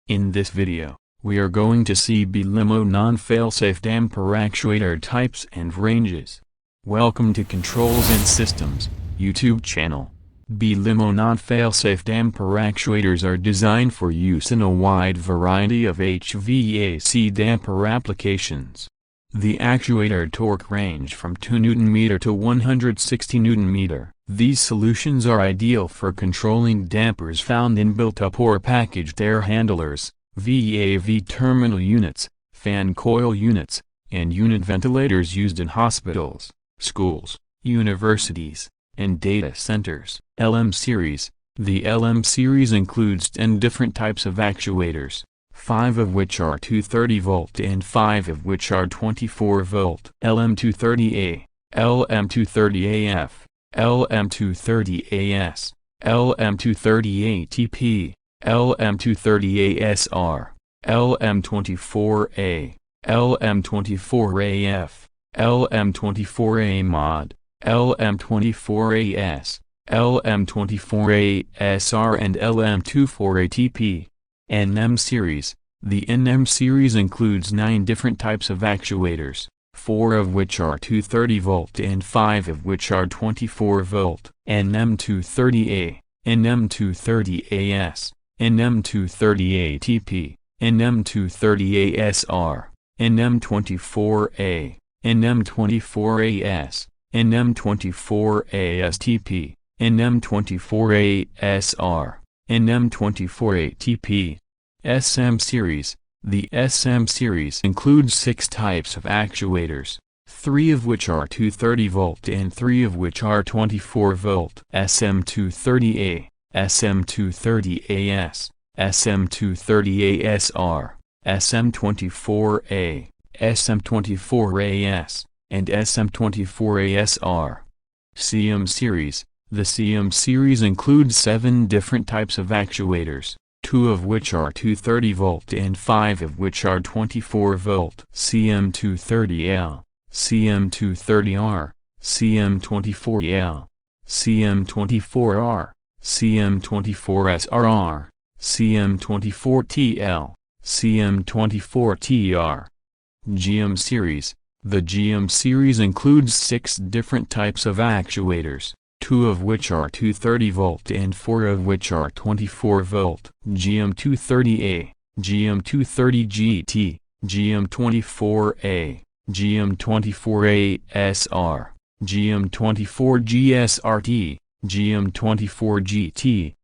In this video, we are going to see Belimo non-fail-safe damper actuator types and ranges. Welcome to Controls and Systems YouTube channel. Belimo non-fail-safe damper actuators are designed for use in a wide variety of HVAC damper applications. The actuator torque range from 2 Nm to 160 Nm. These solutions are ideal for controlling dampers found in built-up or packaged air handlers, VAV terminal units, fan coil units, and unit ventilators used in hospitals, schools, universities, and data centers. LM Series. The LM Series includes 10 different types of actuators, 5 of which are 230V and 5 of which are 24V. LM230A, LM230AF, LM230AS, LM230ATP, LM230ASR, LM24A, LM24AF, LM24A mod, LM24AS, LM24ASR and LM24ATP. NM Series. The NM Series includes 9 different types of actuators, 4 of which are 230V and 5 of which are 24V. NM230A, NM230AS, NM230ATP, NM230ASR, NM24A, NM24AS, NM24ASTP, NM24ASR, NM24ATP. SM Series. The SM Series includes 6 types of actuators, 3 of which are 230V and 3 of which are 24V. SM230A, SM230AS, SM230ASR, SM24A, SM24AS, and SM24ASR. CM Series. The CM Series includes 7 different types of actuators, 2 of which are 230V and 5 of which are 24V. CM230L, CM230R, CM24L, CM24R, CM24SRR, CM24TL, CM24TR. GM Series. The GM Series includes 6 different types of actuators, 2 of which are 230V and 4 of which are 24V. GM230A, GM230GT, GM24A, GM24ASR, GM24GSRT, GM24GT.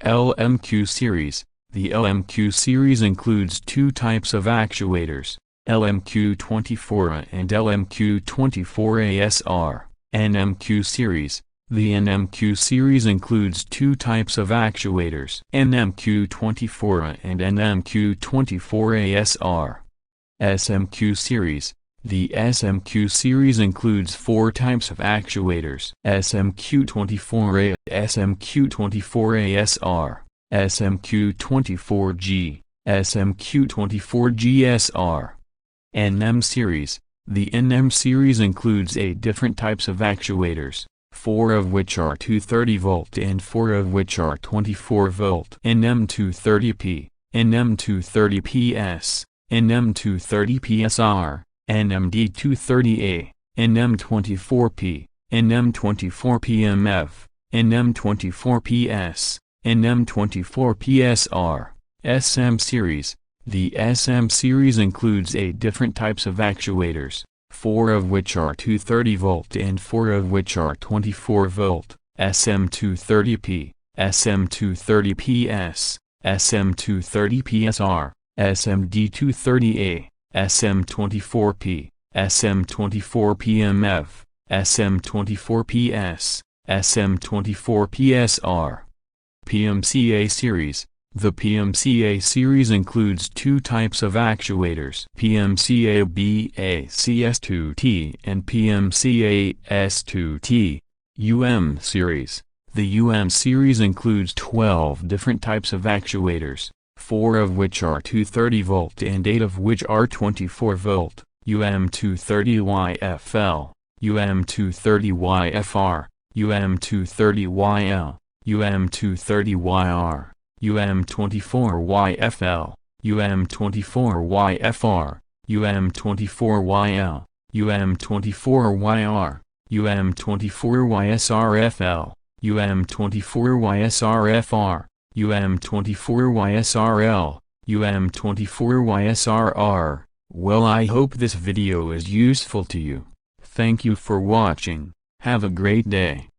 LMQ Series. The LMQ Series includes 2 types of actuators, LMQ24A and LMQ24ASR. NMQ Series. The NMQ Series includes 2 types of actuators, NMQ24A and NMQ24ASR. SMQ Series. The SMQ Series includes 4 types of actuators, SMQ24A, SMQ24ASR, SMQ24G, SMQ24GSR. NM Series. The NM Series includes 8 different types of actuators, 4 of which are 230V and 4 of which are 24V. NM230P, NM230PS, NM230PSR, NMD230A, NM24P, NM24PMF, NM24PS, NM24PSR. SM Series. The SM Series includes 8 different types of actuators, 4 of which are 230V and 4 of which are 24V. SM230P, SM230PS, SM230PSR, SMD230A, SM24P, SM24PMF, SM24PS, SM24PSR. PMCA Series. The PMCA Series includes 2 types of actuators, PMCA BACS2T and PMCA S2T. UM Series. The UM Series includes 12 different types of actuators, 4 of which are 230V and 8 of which are 24V. UM230YFL, UM230YFR, UM230YL, UM230YR, UM24YFL, UM24YFR, UM24YL, UM24YR, UM24YSRFL, UM24YSRFR, UM24YSRL, UM24YSRR. Well, I hope this video is useful to you. Thank you for watching. Have a great day.